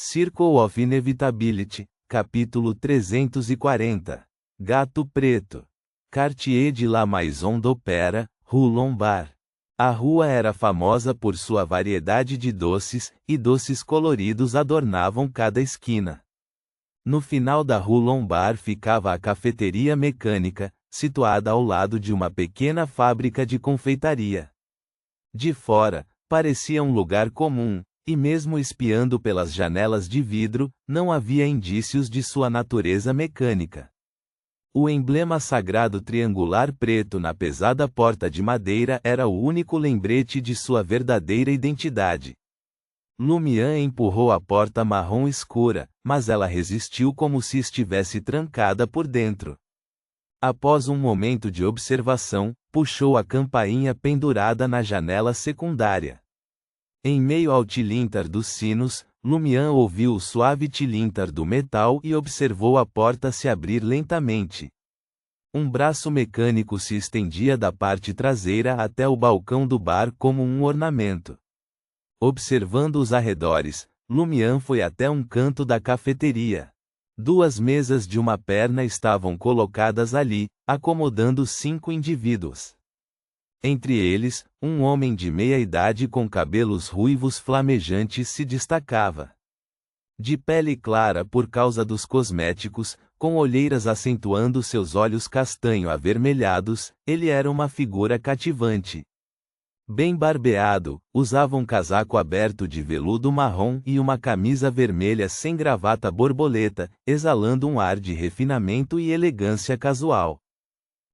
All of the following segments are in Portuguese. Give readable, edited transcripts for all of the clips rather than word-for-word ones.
Circle of Inevitability, capítulo 340. Gato Preto. Quartier de la Maison d'Opéra, Rue Lombard. A rua era famosa por sua variedade de doces, e doces coloridos adornavam cada esquina. No final da Rue Lombard ficava a cafeteria mecânica, situada ao lado de uma pequena fábrica de confeitaria. De fora, parecia um lugar comum, e mesmo espiando pelas janelas de vidro, não havia indícios de sua natureza mecânica. O emblema sagrado triangular preto na pesada porta de madeira era o único lembrete de sua verdadeira identidade. Lumian empurrou a porta marrom escura, mas ela resistiu como se estivesse trancada por dentro. Após um momento de observação, puxou a campainha pendurada na janela secundária. Em meio ao tilintar dos sinos, Lumian ouviu o suave tilintar do metal e observou a porta se abrir lentamente. Um braço mecânico se estendia da parte traseira até o balcão do bar como um ornamento. Observando os arredores, Lumian foi até um canto da cafeteria. 2 mesas de uma perna estavam colocadas ali, acomodando 5 indivíduos. Entre eles, um homem de meia-idade com cabelos ruivos flamejantes se destacava. De pele clara por causa dos cosméticos, com olheiras acentuando seus olhos castanho avermelhados, ele era uma figura cativante. Bem barbeado, usava um casaco aberto de veludo marrom e uma camisa vermelha sem gravata borboleta, exalando um ar de refinamento e elegância casual.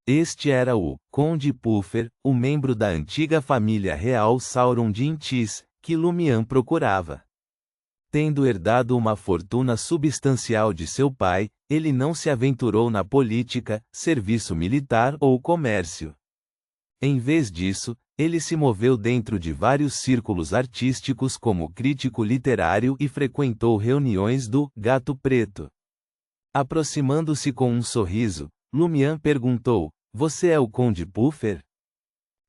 Este era o Conde Puffer, o membro da antiga família real Sauron de Intis, que Lumian procurava. Tendo herdado uma fortuna substancial de seu pai, ele não se aventurou na política, serviço militar ou comércio. Em vez disso, ele se moveu dentro de vários círculos artísticos como crítico literário e frequentou reuniões do Gato Preto. Aproximando-se com um sorriso, Lumian perguntou: "Você é o Conde Puffer?"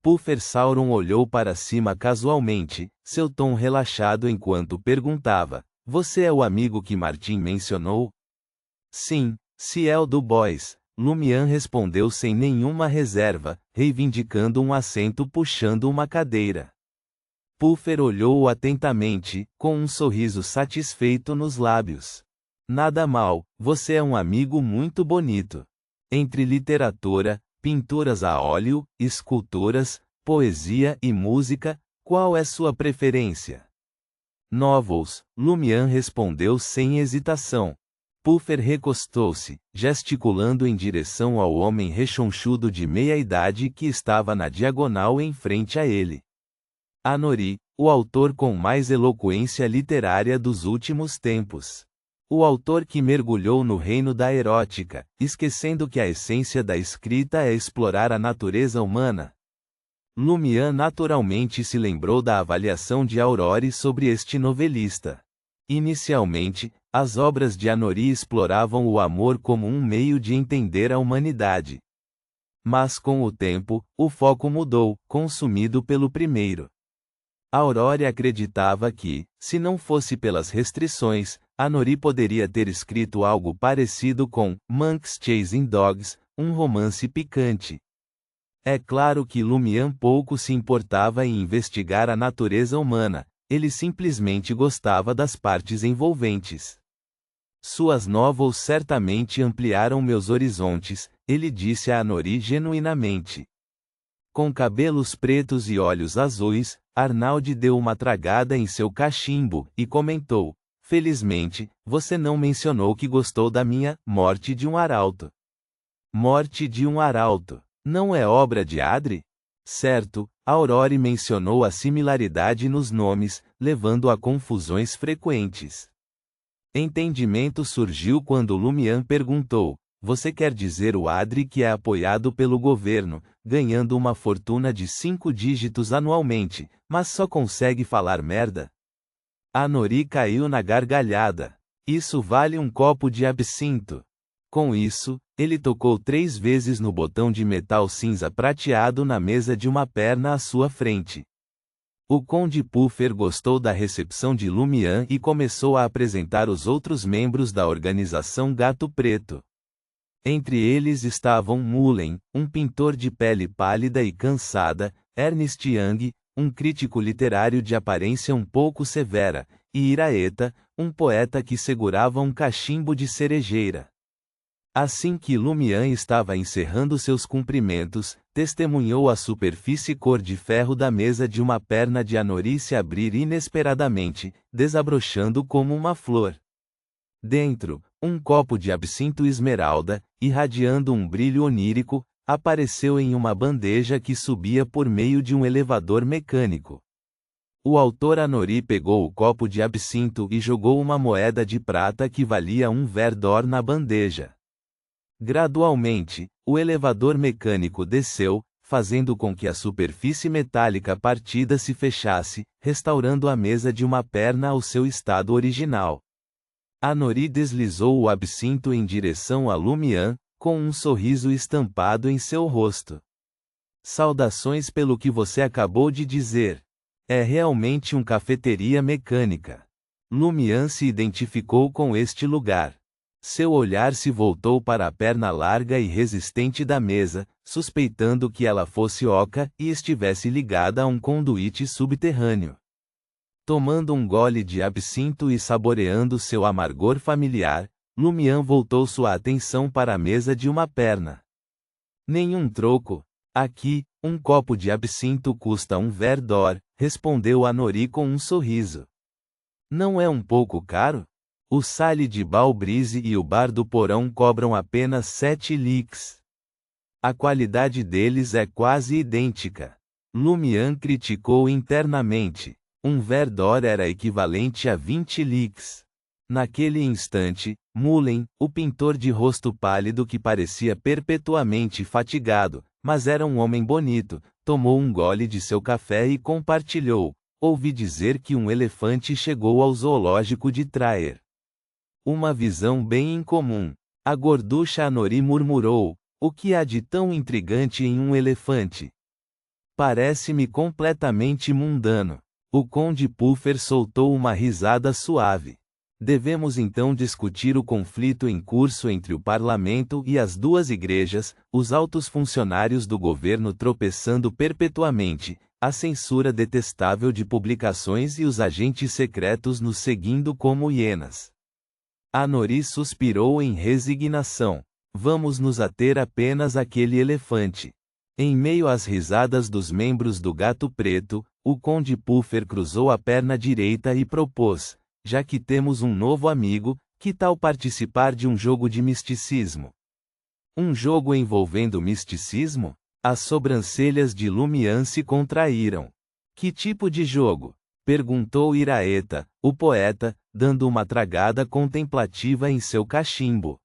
Puffer Sauron olhou para cima casualmente, seu tom relaxado enquanto perguntava: "Você é o amigo que Martin mencionou?" "Sim, Ciel du Bois", Lumian respondeu sem nenhuma reserva, reivindicando um assento puxando uma cadeira. Puffer olhou-o atentamente, com um sorriso satisfeito nos lábios. "Nada mal, você é um amigo muito bonito. Entre literatura, pinturas a óleo, esculturas, poesia e música, qual é sua preferência?" "Novels", Lumian respondeu sem hesitação. Puffer recostou-se, gesticulando em direção ao homem rechonchudo de meia-idade que estava na diagonal em frente a ele. "Anori, o autor com mais eloquência literária dos últimos tempos. O autor que mergulhou no reino da erótica, esquecendo que a essência da escrita é explorar a natureza humana." Lumian naturalmente se lembrou da avaliação de Aurore sobre este novelista. Inicialmente, as obras de Anori exploravam o amor como um meio de entender a humanidade. Mas com o tempo, o foco mudou, consumido pelo primeiro. Aurore acreditava que, se não fosse pelas restrições, Anori poderia ter escrito algo parecido com Monks Chasing Dogs, um romance picante. É claro que Lumian pouco se importava em investigar a natureza humana, ele simplesmente gostava das partes envolventes. "Suas novels certamente ampliaram meus horizontes", ele disse a Anori genuinamente. Com cabelos pretos e olhos azuis, Arnaud deu uma tragada em seu cachimbo, e comentou: "Felizmente, você não mencionou que gostou da minha Morte de um Arauto." "Morte de um Arauto. Não é obra de Adri?" "Certo." Aurore mencionou a similaridade nos nomes, levando a confusões frequentes. Entendimento surgiu quando Lumian perguntou: "Você quer dizer o Adri que é apoiado pelo governo, ganhando uma fortuna de 5 dígitos anualmente, mas só consegue falar merda?" Anori caiu na gargalhada. "Isso vale um copo de absinto." Com isso, ele tocou 3 vezes no botão de metal cinza prateado na mesa de uma perna à sua frente. O Conde Puffer gostou da recepção de Lumian e começou a apresentar os outros membros da organização Gato Preto. Entre eles estavam Mullen, um pintor de pele pálida e cansada, Ernest Young, um crítico literário de aparência um pouco severa, e Iraeta, um poeta que segurava um cachimbo de cerejeira. Assim que Lumian estava encerrando seus cumprimentos, testemunhou a superfície cor de ferro da mesa de uma perna de Anori se abrir inesperadamente, desabrochando como uma flor. Dentro, um copo de absinto esmeralda, irradiando um brilho onírico, apareceu em uma bandeja que subia por meio de um elevador mecânico. O autor Anori pegou o copo de absinto e jogou uma moeda de prata que valia um verdor na bandeja. Gradualmente, o elevador mecânico desceu, fazendo com que a superfície metálica partida se fechasse, restaurando a mesa de uma perna ao seu estado original. Anori deslizou o absinto em direção a Lumian, com um sorriso estampado em seu rosto. Saudações pelo que você acabou de dizer. É realmente uma cafeteria mecânica. Lumian se identificou com este lugar. Seu olhar se voltou para a perna larga e resistente da mesa, suspeitando que ela fosse oca e estivesse ligada a um conduíte subterrâneo. Tomando um gole de absinto e saboreando seu amargor familiar, Lumian voltou sua atenção para a mesa de uma perna. Nenhum troco. Aqui, um copo de absinto custa um verdor, respondeu Anori com um sorriso. Não é um pouco caro? O Sale de Balbrise e o Bar do Porão cobram apenas 7 licks. A qualidade deles é quase idêntica. Lumian criticou internamente. Um verdor era equivalente a 20 licks. Naquele instante, Mullen, o pintor de rosto pálido que parecia perpetuamente fatigado, mas era um homem bonito, tomou um gole de seu café e compartilhou. Ouvi dizer que um elefante chegou ao zoológico de Traer. Uma visão bem incomum. A gorducha Anori murmurou. O que há de tão intrigante em um elefante? Parece-me completamente mundano. O Conde Puffer soltou uma risada suave. Devemos então discutir o conflito em curso entre o parlamento e as duas igrejas, os altos funcionários do governo tropeçando perpetuamente, a censura detestável de publicações e os agentes secretos nos seguindo como hienas. Anori suspirou em resignação. Vamos nos ater apenas àquele elefante. Em meio às risadas dos membros do Gato Preto, o Conde Puffer cruzou a perna direita e propôs, já que temos um novo amigo, que tal participar de um jogo de misticismo? Um jogo envolvendo misticismo? As sobrancelhas de Lumian se contraíram. Que tipo de jogo? Perguntou Iraeta, o poeta, dando uma tragada contemplativa em seu cachimbo.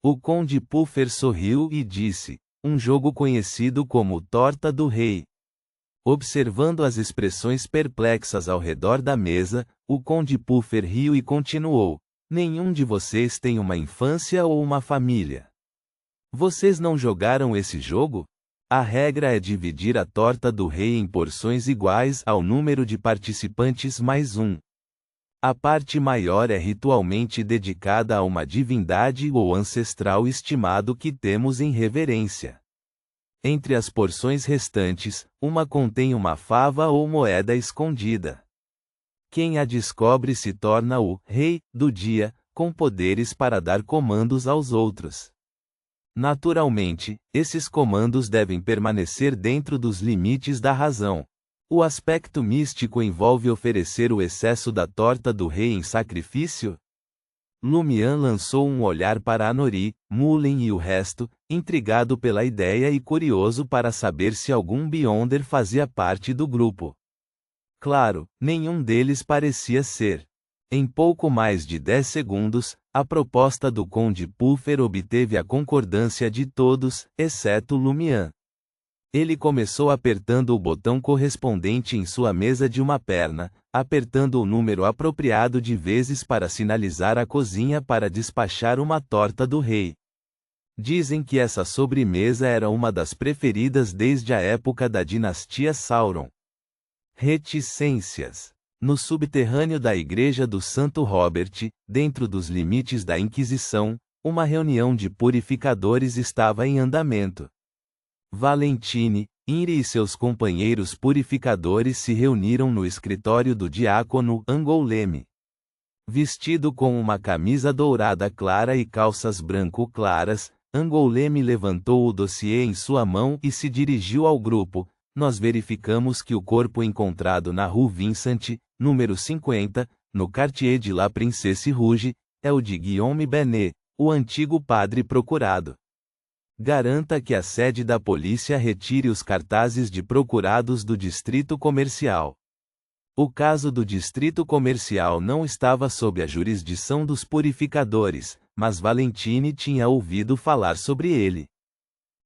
O Conde Puffer sorriu e disse, um jogo conhecido como Torta do Rei. Observando as expressões perplexas ao redor da mesa, o Conde Puffer riu e continuou, nenhum de vocês tem uma infância ou uma família. Vocês não jogaram esse jogo? A regra é dividir a torta do rei em porções iguais ao número de participantes mais um. A parte maior é ritualmente dedicada a uma divindade ou ancestral estimado que temos em reverência. Entre as porções restantes, uma contém uma fava ou moeda escondida. Quem a descobre se torna o rei do dia, com poderes para dar comandos aos outros. Naturalmente, esses comandos devem permanecer dentro dos limites da razão. O aspecto místico envolve oferecer o excesso da torta do rei em sacrifício? Lumian lançou um olhar para Anori, Mullen e o resto, intrigado pela ideia e curioso para saber se algum Beyonder fazia parte do grupo. Claro, nenhum deles parecia ser. Em pouco mais de 10 segundos, a proposta do Conde Puffer obteve a concordância de todos, exceto Lumian. Ele começou apertando o botão correspondente em sua mesa de uma perna, apertando o número apropriado de vezes para sinalizar a cozinha para despachar uma torta do rei. Dizem que essa sobremesa era uma das preferidas desde a época da dinastia Sauron. Reticências. No subterrâneo da Igreja do Santo Robert, dentro dos limites da Inquisição, uma reunião de purificadores estava em andamento. Valentine, Inri e seus companheiros purificadores se reuniram no escritório do diácono Angoulême. Vestido com uma camisa dourada clara e calças branco claras, Angoulême levantou o dossiê em sua mão e se dirigiu ao grupo. Nós verificamos que o corpo encontrado na Rue Vincent, número 50, no Quartier de la Princesse Rouge, é o de Guillaume Benet, o antigo padre procurado. Garanta que a sede da polícia retire os cartazes de procurados do distrito comercial. O caso do distrito comercial não estava sob a jurisdição dos purificadores, mas Valentine tinha ouvido falar sobre ele.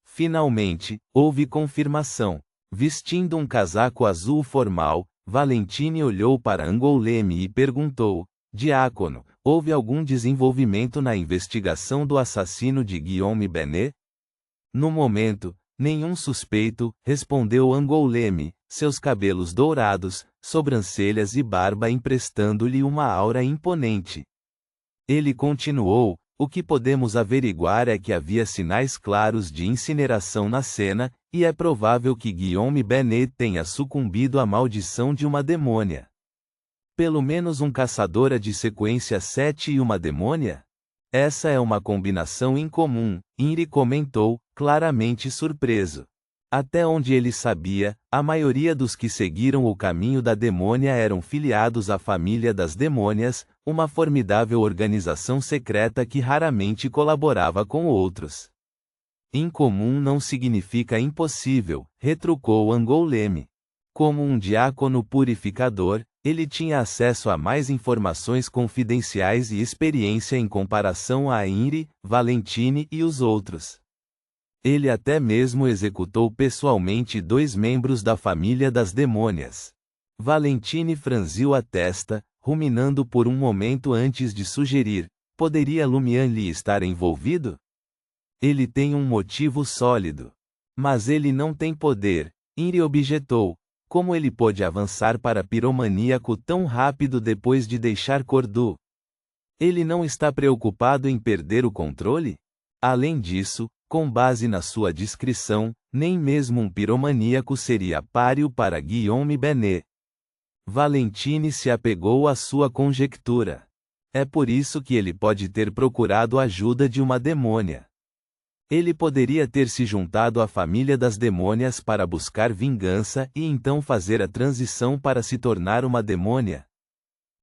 Finalmente, houve confirmação. Vestindo um casaco azul formal, Valentine olhou para Angoulême e perguntou: Diácono, houve algum desenvolvimento na investigação do assassino de Guillaume Benet? No momento, nenhum suspeito, respondeu Angoulême, seus cabelos dourados, sobrancelhas e barba emprestando-lhe uma aura imponente. Ele continuou: o que podemos averiguar é que havia sinais claros de incineração na cena, e é provável que Guillaume Benet tenha sucumbido à maldição de uma demônia. Pelo menos um caçadora de sequência 7 e uma demônia? Essa é uma combinação incomum, Inri comentou, claramente surpreso. Até onde ele sabia, a maioria dos que seguiram o caminho da demônia eram filiados à família das demônias, uma formidável organização secreta que raramente colaborava com outros. Incomum não significa impossível, retrucou Angoulême. Como um diácono purificador, ele tinha acesso a mais informações confidenciais e experiência em comparação a Inri, Valentine e os outros. Ele até mesmo executou pessoalmente 2 membros da família das demônias. Valentine franziu a testa, ruminando por um momento antes de sugerir: poderia Lumian Li estar envolvido? Ele tem um motivo sólido. Mas ele não tem poder, Inri objetou. Como ele pôde avançar para piromaníaco tão rápido depois de deixar Cordoue? Ele não está preocupado em perder o controle? Além disso, com base na sua descrição, nem mesmo um piromaníaco seria páreo para Guillaume Benet. Valentine se apegou à sua conjectura. É por isso que ele pode ter procurado a ajuda de uma demônia. Ele poderia ter se juntado à família das demônias para buscar vingança e então fazer a transição para se tornar uma demônia.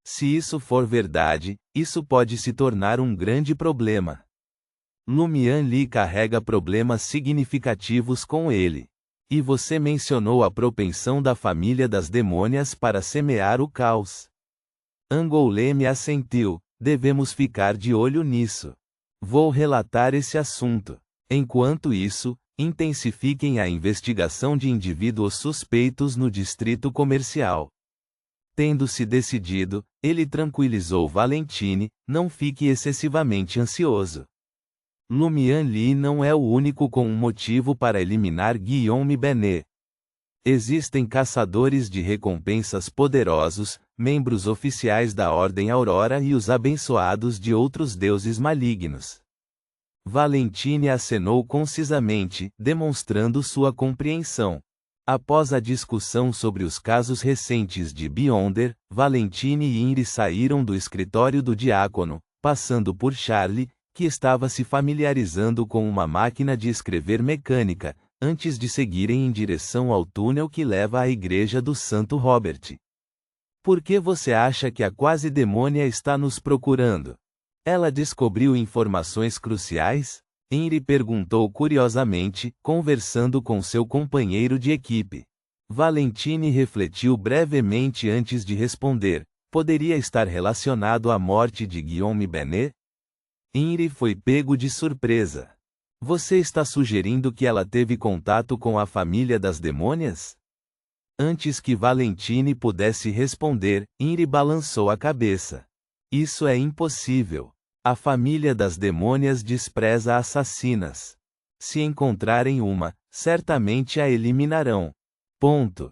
Se isso for verdade, isso pode se tornar um grande problema. Lumian Li carrega problemas significativos com ele. E você mencionou a propensão da família das demônias para semear o caos. Angoulême assentiu: devemos ficar de olho nisso. Vou relatar esse assunto. Enquanto isso, intensifiquem a investigação de indivíduos suspeitos no distrito comercial. Tendo-se decidido, ele tranquilizou Valentine: não fique excessivamente ansioso. Lumian Li não é o único com um motivo para eliminar Guillaume Benet. Existem caçadores de recompensas poderosos, membros oficiais da Ordem Aurora e os abençoados de outros deuses malignos. Valentine acenou concisamente, demonstrando sua compreensão. Após a discussão sobre os casos recentes de Beyonder, Valentine e Inri saíram do escritório do diácono, passando por Charlie, que estava se familiarizando com uma máquina de escrever mecânica, antes de seguirem em direção ao túnel que leva à igreja do Santo Robert. Por que você acha que a quase-demônia está nos procurando? Ela descobriu informações cruciais? Inri perguntou curiosamente, conversando com seu companheiro de equipe. Valentine refletiu brevemente antes de responder: poderia estar relacionado à morte de Guillaume Benet? Inri foi pego de surpresa. Você está sugerindo que ela teve contato com a família das demônias? Antes que Valentine pudesse responder, Inri balançou a cabeça. Isso é impossível. A família das demônias despreza assassinas. Se encontrarem uma, certamente a eliminarão. Ponto.